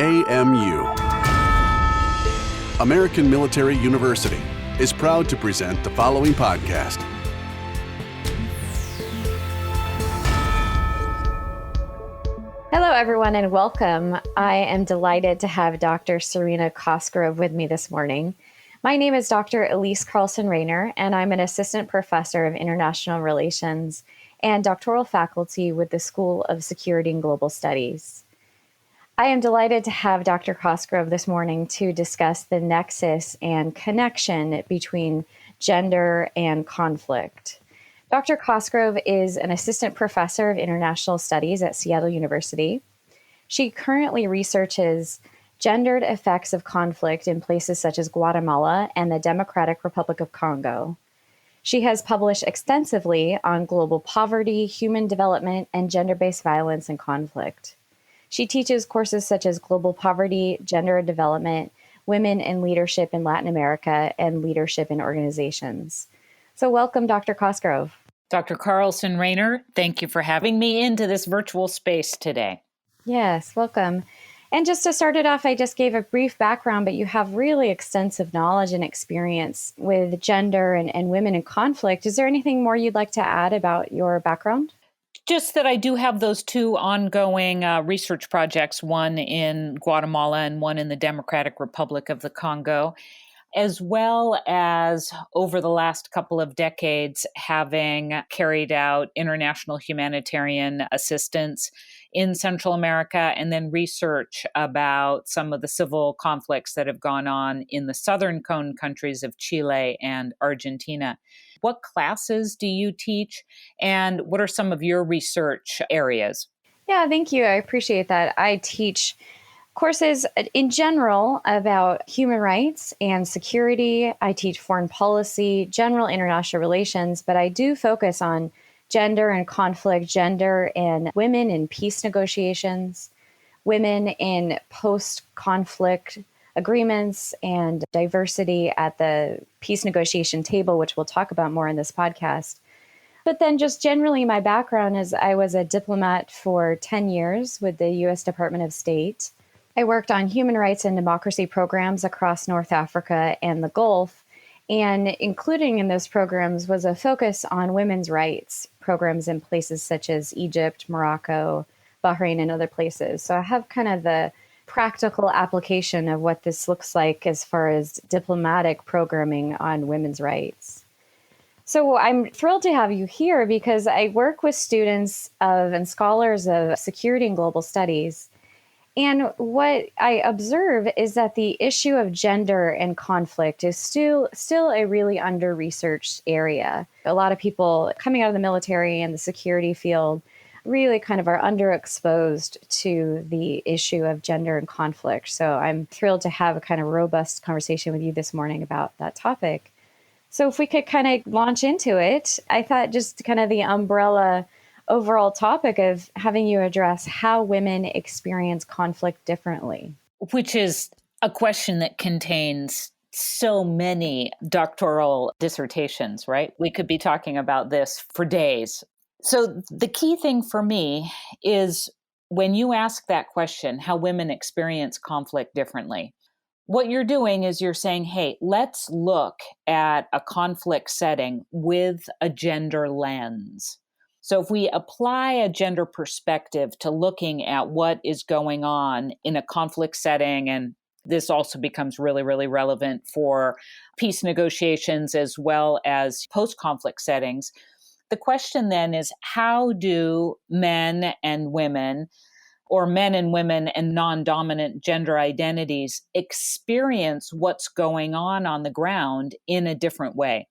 AMU. American Military University is proud to present the following podcast. Hello, everyone, and welcome. I am delighted to have Dr. Serena Cosgrove with me this morning. My name is Dr. Elise Carlson-Rainer, and I'm an assistant professor of international relations and doctoral faculty with the School of Security and Global Studies. I am delighted to have Dr. Cosgrove this morning to discuss the nexus and connection between gender and conflict. Dr. Cosgrove is an assistant professor of international studies at Seattle University. She currently researches gendered effects of conflict in places such as Guatemala and the Democratic Republic of Congo. She has published extensively on global poverty, human development, and gender-based violence and conflict. She teaches courses such as global poverty, gender and development, women in leadership in Latin America, and leadership in organizations. So welcome, Dr. Cosgrove. Dr. Carlson-Rainer, thank you for having me into this virtual space today. Yes, welcome. And just to start it off, I just gave a brief background, but you have really extensive knowledge and experience with gender and women in conflict. Is there anything more you'd like to add about your background? Just that I do have those two ongoing research projects, one in Guatemala and one in the Democratic Republic of the Congo, as well as over the last couple of decades, having carried out international humanitarian assistance in Central America, and then research about some of the civil conflicts that have gone on in the southern cone countries of Chile and Argentina. What classes do you teach, and what are some of your research areas? Yeah, thank you. I appreciate that. I teach courses in general about human rights and security. I teach foreign policy, general international relations, but I do focus on gender and conflict, gender and women in peace negotiations, women in post-conflict agreements, and diversity at the peace negotiation table, which we'll talk about more in this podcast. But then just generally, my background is I was a diplomat for 10 years with the U.S. Department of State. I worked on human rights and democracy programs across North Africa and the Gulf, and including in those programs was a focus on women's rights programs in places such as Egypt, Morocco, Bahrain, and other places. So I have kind of the practical application of what this looks like as far as diplomatic programming on women's rights. So I'm thrilled to have you here because I work with students and scholars of security and global studies. And what I observe is that the issue of gender and conflict is still a really under-researched area. A lot of people coming out of the military and the security field really kind of are underexposed to the issue of gender and conflict. So I'm thrilled to have a kind of robust conversation with you this morning about that topic. So if we could kind of launch into it, I thought just kind of the umbrella overall topic of having you address how women experience conflict differently. Which is a question that contains so many doctoral dissertations, right? We could be talking about this for days. So the key thing for me is when you ask that question, how women experience conflict differently, what you're doing is you're saying, hey, let's look at a conflict setting with a gender lens. So if we apply a gender perspective to looking at what is going on in a conflict setting, and this also becomes really, really relevant for peace negotiations as well as post-conflict settings, the question then is, how do men and women, or men and women and non-dominant gender identities, experience what's going on the ground in a different way?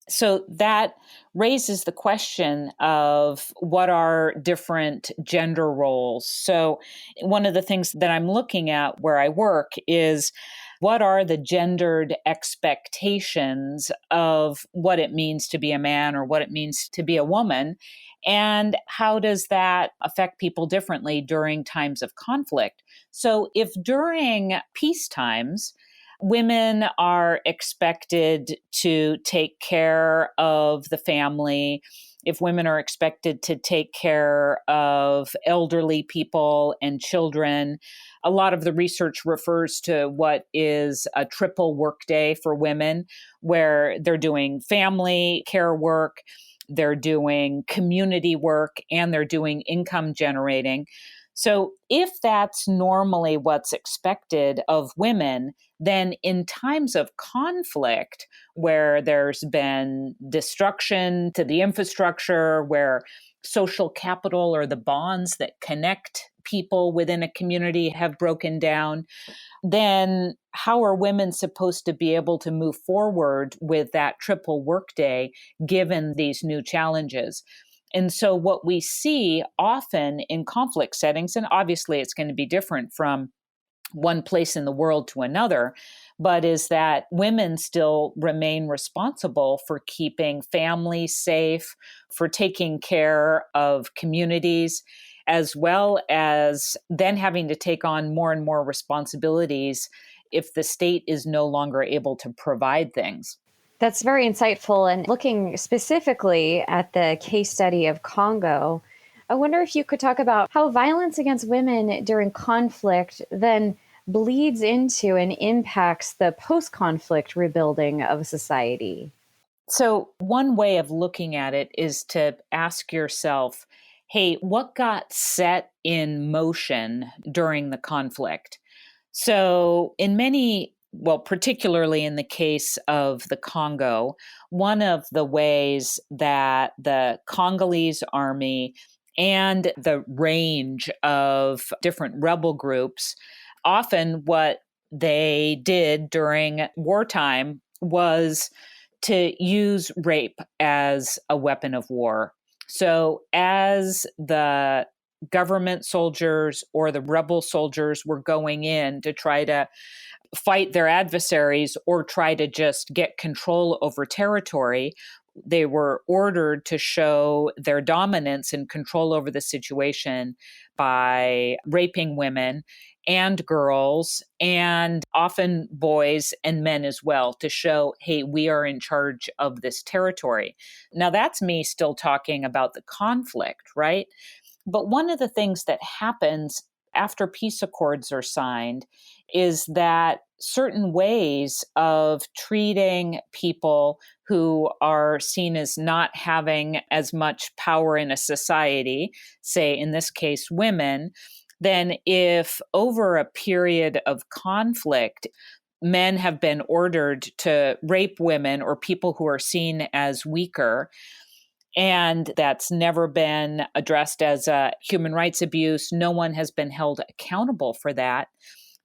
So that raises the question of what are different gender roles. So one of the things that I'm looking at where I work is what are the gendered expectations of what it means to be a man or what it means to be a woman, and how does that affect people differently during times of conflict? So if during peace times, women are expected to take care of the family if women are expected to take care of elderly people and children. A lot of the research refers to what is a triple workday for women, where they're doing family care work, they're doing community work, and they're doing income generating. So if that's normally what's expected of women, then in times of conflict, where there's been destruction to the infrastructure, where social capital or the bonds that connect people within a community have broken down, then how are women supposed to be able to move forward with that triple workday given these new challenges? And so what we see often in conflict settings, and obviously it's going to be different from one place in the world to another, but is that women still remain responsible for keeping families safe, for taking care of communities, as well as then having to take on more and more responsibilities if the state is no longer able to provide things. That's very insightful. And looking specifically at the case study of Congo, I wonder if you could talk about how violence against women during conflict then bleeds into and impacts the post-conflict rebuilding of society. So one way of looking at it is to ask yourself, hey, what got set in motion during the conflict? So particularly in the case of the Congo, one of the ways that the Congolese army and the range of different rebel groups, often what they did during wartime was to use rape as a weapon of war. So as the government soldiers or the rebel soldiers were going in to try to fight their adversaries or try to just get control over territory, they were ordered to show their dominance and control over the situation by raping women and girls, and often boys and men as well, to show, hey, we are in charge of this territory. Now, that's me still talking about the conflict, right? But one of the things that happens after peace accords are signed is that certain ways of treating people who are seen as not having as much power in a society, say in this case women, then if over a period of conflict, men have been ordered to rape women or people who are seen as weaker, and that's never been addressed as a human rights abuse, no one has been held accountable for that,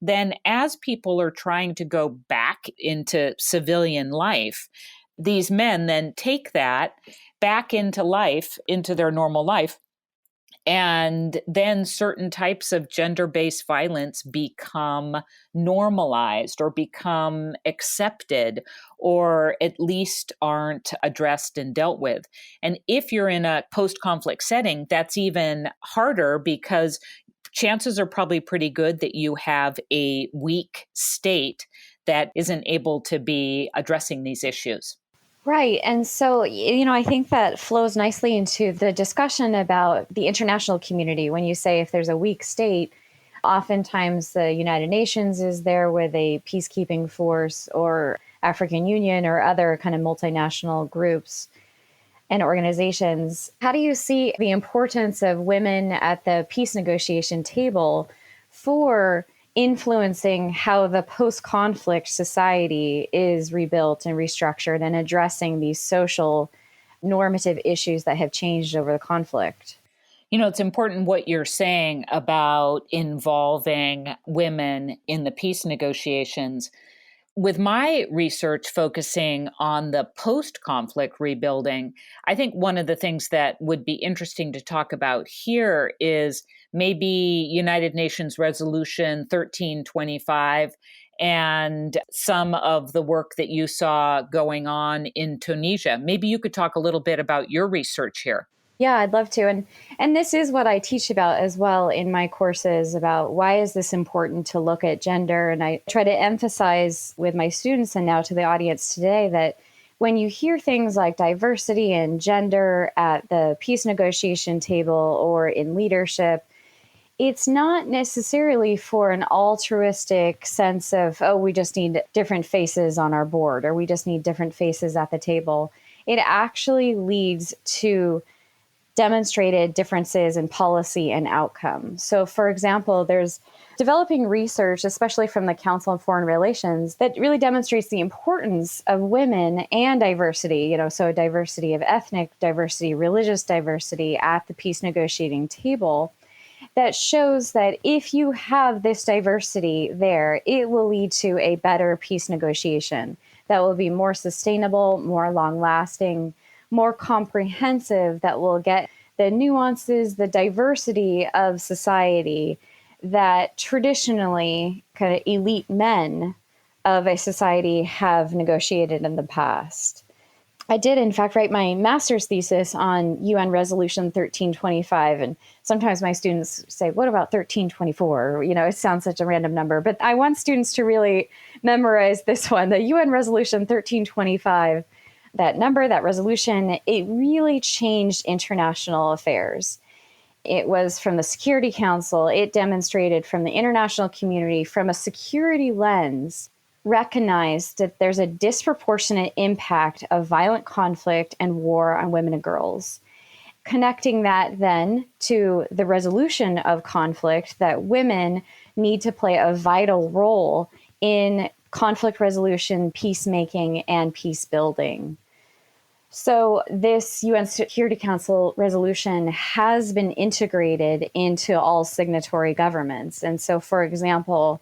then as people are trying to go back into civilian life, these men then take that back into life, into their normal life, and then certain types of gender-based violence become normalized or become accepted, or at least aren't addressed and dealt with. And if you're in a post-conflict setting, that's even harder, because chances are probably pretty good that you have a weak state that isn't able to be addressing these issues. Right. And so, I think that flows nicely into the discussion about the international community. When you say if there's a weak state, oftentimes the United Nations is there with a peacekeeping force, or African Union or other kind of multinational groups and organizations. How do you see the importance of women at the peace negotiation table for influencing how the post-conflict society is rebuilt and restructured, and addressing these social normative issues that have changed over the conflict? It's important what you're saying about involving women in the peace negotiations. With my research focusing on the post-conflict rebuilding, I think one of the things that would be interesting to talk about here is maybe United Nations Resolution 1325 and some of the work that you saw going on in Tunisia. Maybe you could talk a little bit about your research here. Yeah, I'd love to. And this is what I teach about as well in my courses, about why is this important to look at gender. And I try to emphasize with my students and now to the audience today that when you hear things like diversity and gender at the peace negotiation table or in leadership, it's not necessarily for an altruistic sense of, oh, we just need different faces on our board or we just need different faces at the table. It actually leads to demonstrated differences in policy and outcome. So, for example, there's developing research, especially from the Council on Foreign Relations, that really demonstrates the importance of women and diversity, so diversity of ethnic diversity, religious diversity at the peace negotiating table, that shows that if you have this diversity there, it will lead to a better peace negotiation that will be more sustainable, more long-lasting, more comprehensive, that will get the nuances, the diversity of society that traditionally kind of elite men of a society have negotiated in the past. I did, in fact, write my master's thesis on UN Resolution 1325. And sometimes my students say, what about 1324? It sounds such a random number. But I want students to really memorize this one, the UN Resolution 1325. That number, that resolution, it really changed international affairs. It was from the Security Council. It demonstrated from the international community, from a security lens, recognized that there's a disproportionate impact of violent conflict and war on women and girls. Connecting that then to the resolution of conflict, that women need to play a vital role in conflict resolution, peacemaking, and peace building. So this UN Security Council resolution has been integrated into all signatory governments. And so, for example,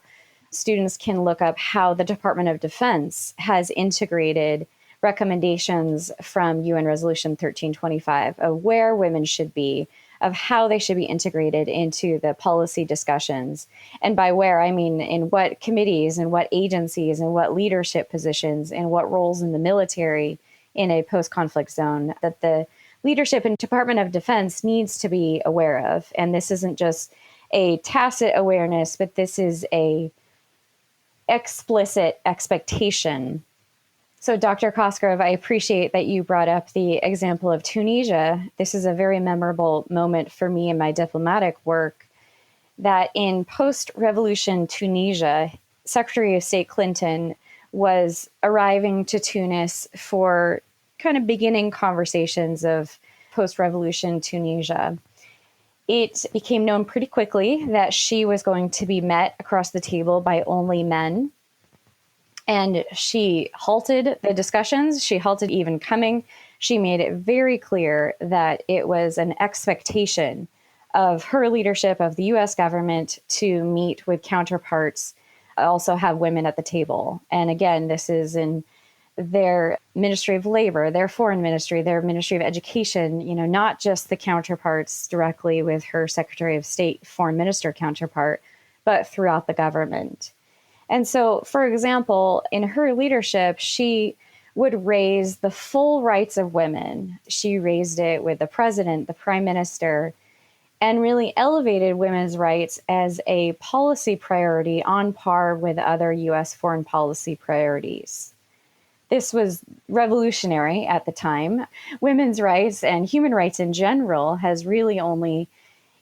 students can look up how the Department of Defense has integrated recommendations from UN Resolution 1325 of where women should be, of how they should be integrated into the policy discussions. And by where, I mean in what committees and what agencies and what leadership positions and what roles in the military in a post-conflict zone that the leadership and Department of Defense needs to be aware of. And this isn't just a tacit awareness, but this is a explicit expectation. So, Dr. Cosgrove, I appreciate that you brought up the example of Tunisia. This is a very memorable moment for me in my diplomatic work, that in post-revolution Tunisia, Secretary of State Clinton was arriving to Tunis for kind of beginning conversations of post-revolution Tunisia. It became known pretty quickly that she was going to be met across the table by only men. And she halted the discussions. She halted even coming. She made it very clear that it was an expectation of her leadership of the U.S. government to meet with counterparts, also have women at the table. And again, this is in their Ministry of Labor, their Foreign Ministry, their Ministry of Education, not just the counterparts directly with her Secretary of State, Foreign Minister counterpart, but throughout the government. And so, for example, in her leadership, she would raise the full rights of women. She raised it with the president, the prime minister, and really elevated women's rights as a policy priority on par with other U.S. foreign policy priorities. This was revolutionary at the time. Women's rights and human rights in general has really only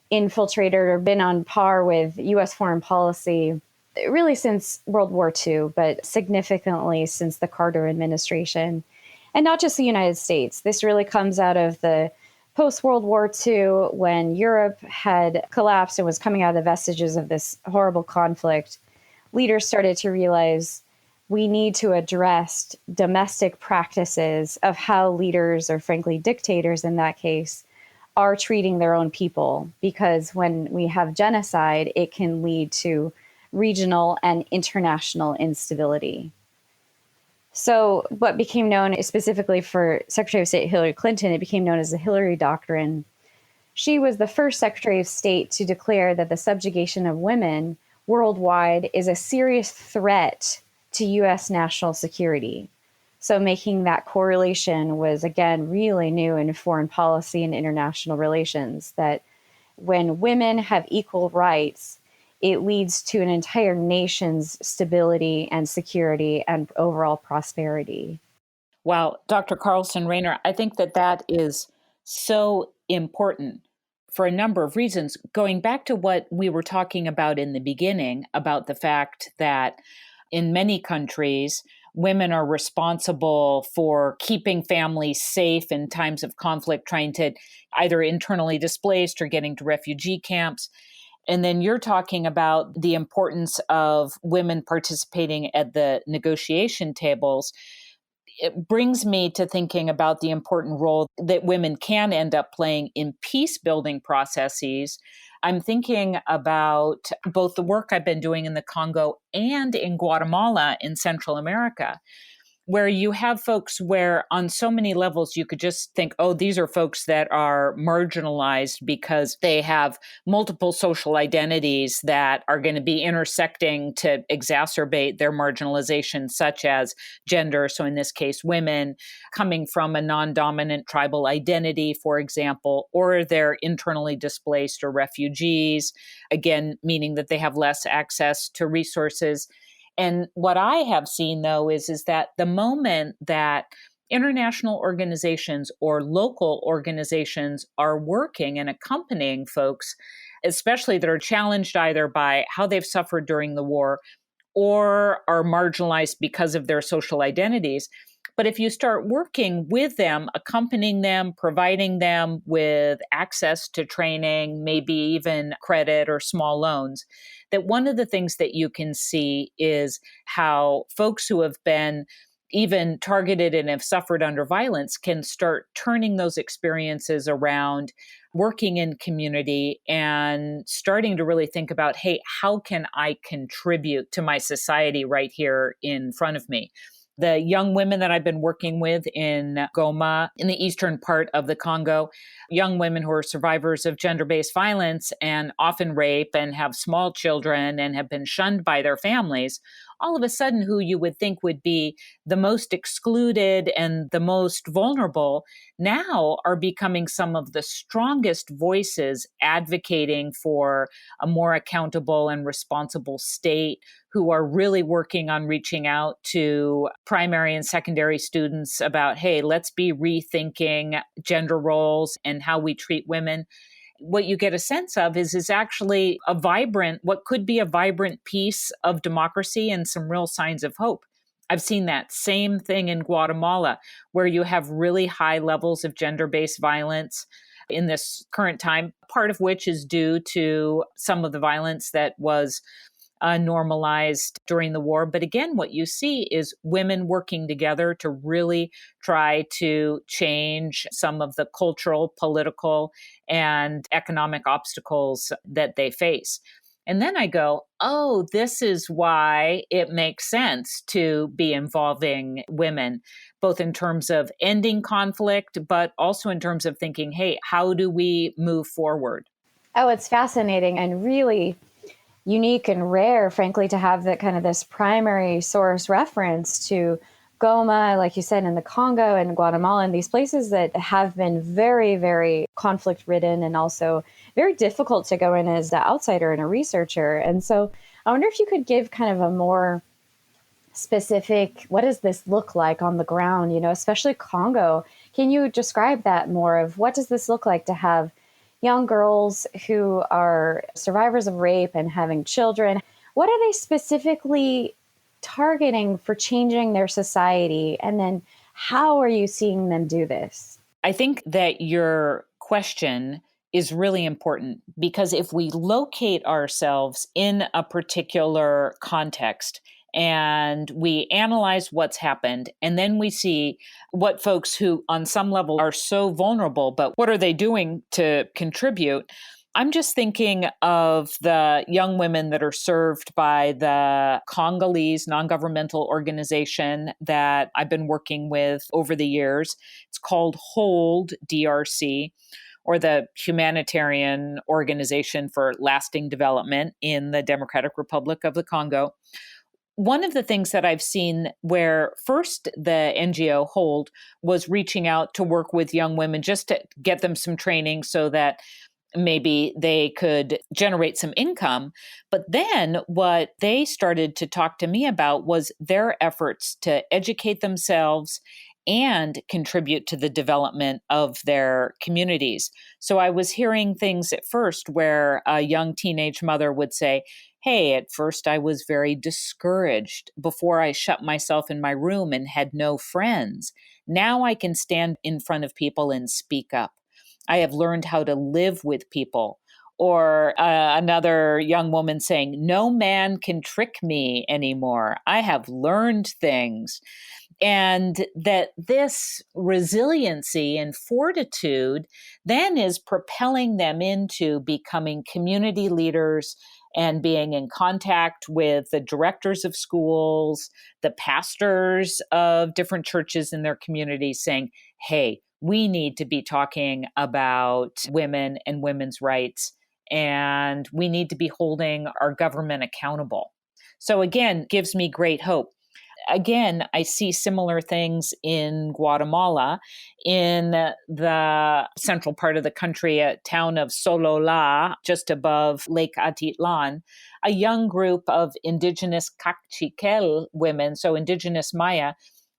infiltrated or been on par with U.S. foreign policy really since World War II, but significantly since the Carter administration. And not just the United States. This really comes out of the post-World War II, when Europe had collapsed and was coming out of the vestiges of this horrible conflict, leaders started to realize we need to address domestic practices of how leaders, or frankly dictators in that case, are treating their own people. Because when we have genocide, it can lead to regional and international instability. So what became known specifically for Secretary of State Hillary Clinton, it became known as the Hillary Doctrine. She was the first Secretary of State to declare that the subjugation of women worldwide is a serious threat to U.S. national security. So making that correlation was, again, really new in foreign policy and international relations, that when women have equal rights, it leads to an entire nation's stability and security and overall prosperity. Well, Dr. Carlson-Rainer, I think that that is so important for a number of reasons. Going back to what we were talking about in the beginning, about the fact that in many countries, women are responsible for keeping families safe in times of conflict, trying to either internally displaced or getting to refugee camps. And then you're talking about the importance of women participating at the negotiation tables. It brings me to thinking about the important role that women can end up playing in peace building processes. I'm thinking about both the work I've been doing in the Congo and in Guatemala in Central America, where you have folks where on so many levels you could just think, oh, these are folks that are marginalized because they have multiple social identities that are going to be intersecting to exacerbate their marginalization, such as gender. So in this case, women coming from a non-dominant tribal identity, for example, or they're internally displaced or refugees, again, meaning that they have less access to resources. And what I have seen, though, is that the moment that international organizations or local organizations are working and accompanying folks, especially that are challenged either by how they've suffered during the war or are marginalized because of their social identities. But if you start working with them, accompanying them, providing them with access to training, maybe even credit or small loans, that one of the things that you can see is how folks who have been even targeted and have suffered under violence can start turning those experiences around, working in community and starting to really think about, hey, how can I contribute to my society right here in front of me? The young women that I've been working with in Goma, in the eastern part of the Congo, young women who are survivors of gender-based violence and often rape and have small children and have been shunned by their families, all of a sudden who you would think would be the most excluded and the most vulnerable now are becoming some of the strongest voices advocating for a more accountable and responsible state, who are really working on reaching out to primary and secondary students about, hey, let's be rethinking gender roles and how we treat women. What you get a sense of is actually a vibrant, what could be a vibrant piece of democracy and some real signs of hope. I've seen that same thing in Guatemala, where you have really high levels of gender-based violence in this current time, part of which is due to some of the violence that was normalized during the war. But again, what you see is women working together to really try to change some of the cultural, political, and economic obstacles that they face. And then I go, oh, this is why it makes sense to be involving women, both in terms of ending conflict, but also in terms of thinking, hey, how do we move forward? Oh, it's fascinating and really unique and rare, frankly, to have that kind of this primary source reference to Goma, like you said, in the Congo and Guatemala, and these places that have been very, very conflict ridden and also very difficult to go in as the outsider and a researcher. And so I wonder if you could give kind of a more specific, what does this look like on the ground, especially Congo? Can you describe that more of what does this look like to have young girls who are survivors of rape and having children? What are they specifically targeting for changing their society? And then how are you seeing them do this? I think that your question is really important because if we locate ourselves in a particular context and we analyze what's happened, and then we see what folks who on some level are so vulnerable, but what are they doing to contribute? I'm just thinking of the young women that are served by the Congolese non-governmental organization that I've been working with over the years. It's called Hold DRC, or the Humanitarian Organization for Lasting Development in the Democratic Republic of the Congo. One of the things that I've seen where first the NGO Hold was reaching out to work with young women just to get them some training so that maybe they could generate some income. But then what they started to talk to me about was their efforts to educate themselves and contribute to the development of their communities. So I was hearing things at first where a young teenage mother would say, hey, at first I was very discouraged before I shut myself in my room and had no friends. Now I can stand in front of people and speak up. I have learned how to live with people. Or another young woman saying, no man can trick me anymore. I have learned things. And that this resiliency and fortitude then is propelling them into becoming community leaders and being in contact with the directors of schools, the pastors of different churches in their community, saying, hey, we need to be talking about women and women's rights, and we need to be holding our government accountable. So again, gives me great hope. Again, I see similar things in Guatemala, in the central part of the country, a town of Solola, just above Lake Atitlan. A young group of indigenous Cachiquel women, so indigenous Maya,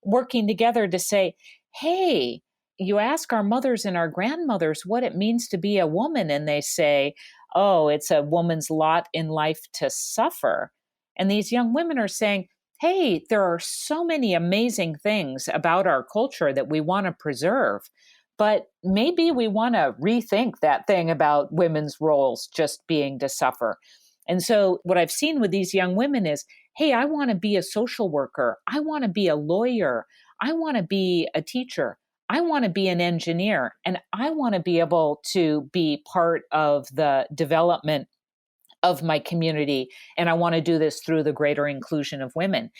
working together to say, hey, you ask our mothers and our grandmothers what it means to be a woman, and they say, oh, it's a woman's lot in life to suffer. And these young women are saying, hey, there are so many amazing things about our culture that we want to preserve, but maybe we want to rethink that thing about women's roles just being to suffer. And so what I've seen with these young women is, hey, I want to be a social worker. I want to be a lawyer. I want to be a teacher. I want to be an engineer. And I want to be able to be part of the development of my community. And I want to do this through the greater inclusion of women.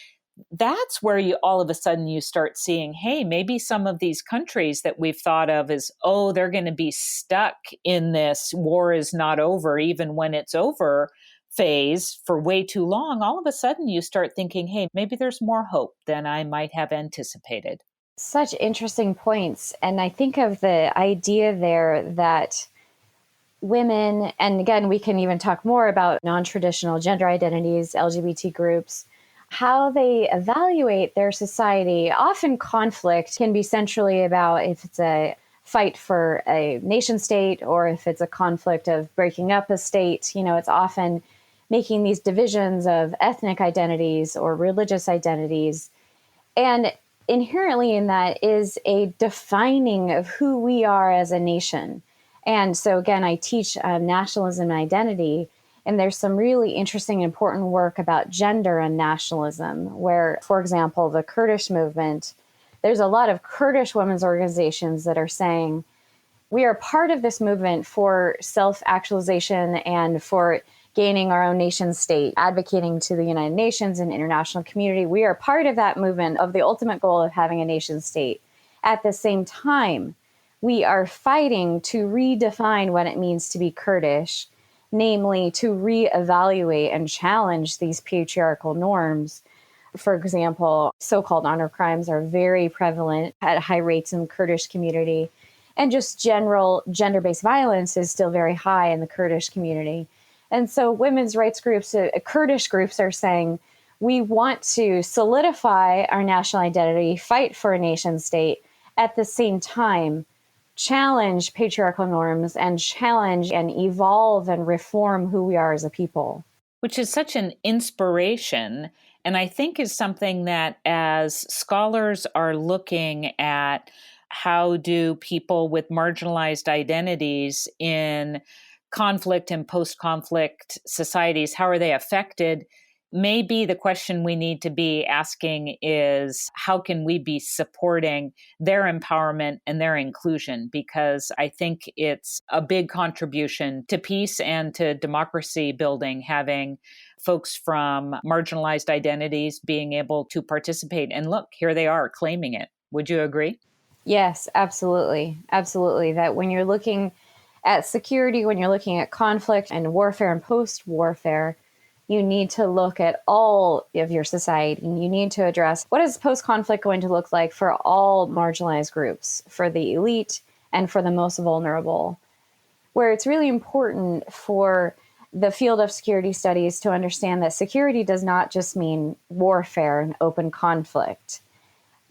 That's where you all of a sudden you start seeing, hey, maybe some of these countries that we've thought of as, oh, they're going to be stuck in this war is not over, even when it's over phase for way too long. All of a sudden you start thinking, hey, maybe there's more hope than I might have anticipated. Such interesting points. And I think of the idea there that women, and again, we can even talk more about non-traditional gender identities, LGBT groups, how they evaluate their society. Often conflict can be centrally about if it's a fight for a nation state or if it's a conflict of breaking up a state. You know, it's often making these divisions of ethnic identities or religious identities. And inherently in that is a defining of who we are as a nation. And so, again, I teach nationalism and identity, and there's some really interesting, important work about gender and nationalism, where, for example, the Kurdish movement, there's a lot of Kurdish women's organizations that are saying, we are part of this movement for self-actualization and for gaining our own nation state, advocating to the United Nations and international community. We are part of that movement of the ultimate goal of having a nation state. At the same time, we are fighting to redefine what it means to be Kurdish, namely to reevaluate and challenge these patriarchal norms. For example, so-called honor crimes are very prevalent at high rates in the Kurdish community. And just general gender-based violence is still very high in the Kurdish community. And so women's rights groups, Kurdish groups are saying, we want to solidify our national identity, fight for a nation state, at the same time, challenge patriarchal norms and challenge and evolve and reform who we are as a people. Which is such an inspiration, and I think is something that as scholars are looking at how do people with marginalized identities in conflict and post-conflict societies, how are they affected? Maybe the question we need to be asking is, how can we be supporting their empowerment and their inclusion? Because I think it's a big contribution to peace and to democracy building, having folks from marginalized identities being able to participate. And look, here they are claiming it. Would you agree? Yes, absolutely. Absolutely. That when you're looking at security, when you're looking at conflict and warfare and post-warfare, you need to look at all of your society, and you need to address what is post-conflict going to look like for all marginalized groups, for the elite and for the most vulnerable, where it's really important for the field of security studies to understand that security does not just mean warfare and open conflict.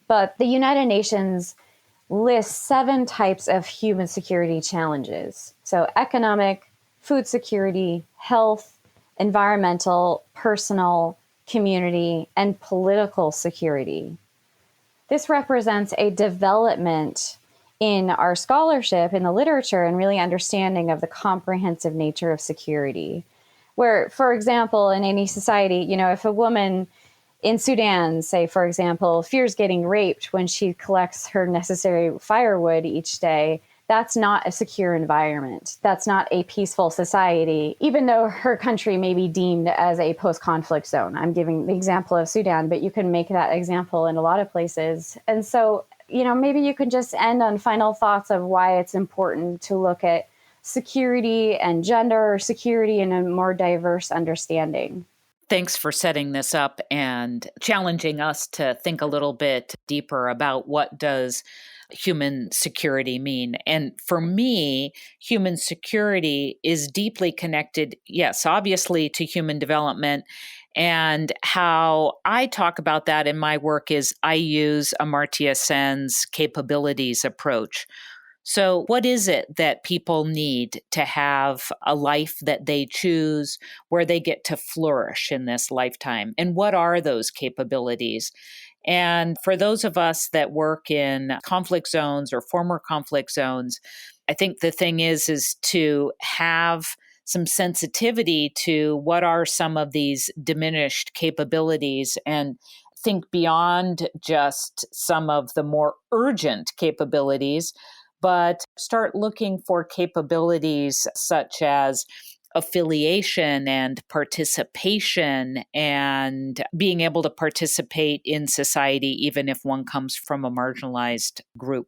But the United Nations lists 7 types of human security challenges. So economic, food security, health, environmental, personal, community, and political security. This represents a development in our scholarship, in the literature, and really understanding of the comprehensive nature of security. Where, for example, in any society, if a woman in Sudan, say, for example, fears getting raped when she collects her necessary firewood each day, that's not a secure environment. That's not a peaceful society, even though her country may be deemed as a post-conflict zone. I'm giving the example of Sudan, but you can make that example in a lot of places. And so, maybe you can just end on final thoughts of why it's important to look at security and gender security in a more diverse understanding. Thanks for setting this up and challenging us to think a little bit deeper about what does human security mean. And for me, human security is deeply connected, yes, obviously to human development. And how I talk about that in my work is I use Amartya Sen's capabilities approach. So what is it that people need to have a life that they choose, where they get to flourish in this lifetime? And what are those capabilities? And for those of us that work in conflict zones or former conflict zones, I think the thing is to have some sensitivity to what are some of these diminished capabilities and think beyond just some of the more urgent capabilities, but start looking for capabilities such as affiliation and participation and being able to participate in society, even if one comes from a marginalized group.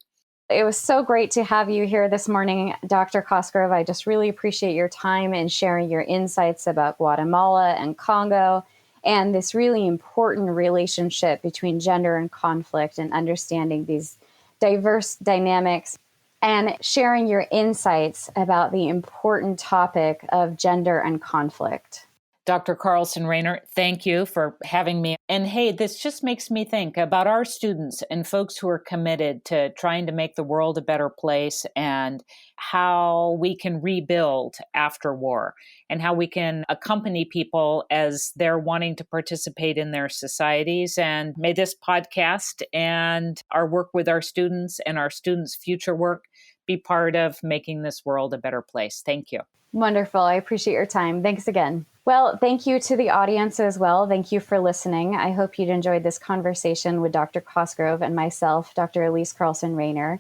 It was so great to have you here this morning, Dr. Cosgrove. I just really appreciate your time and sharing your insights about Guatemala and Congo and this really important relationship between gender and conflict and understanding these diverse dynamics and sharing your insights about the important topic of gender and conflict. Dr. Carlson-Rainer, thank you for having me. And hey, this just makes me think about our students and folks who are committed to trying to make the world a better place and how we can rebuild after war and how we can accompany people as they're wanting to participate in their societies. And may this podcast and our work with our students and our students' future work be part of making this world a better place. Thank you. Wonderful. I appreciate your time. Thanks again. Well, thank you to the audience as well. Thank you for listening. I hope you'd enjoyed this conversation with Dr. Cosgrove and myself, Dr. Elise Carlson-Rainer.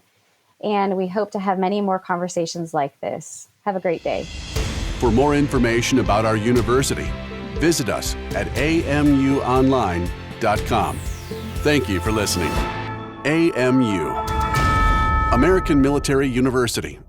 And we hope to have many more conversations like this. Have a great day. For more information about our university, visit us at amuonline.com. Thank you for listening. AMU, American Military University.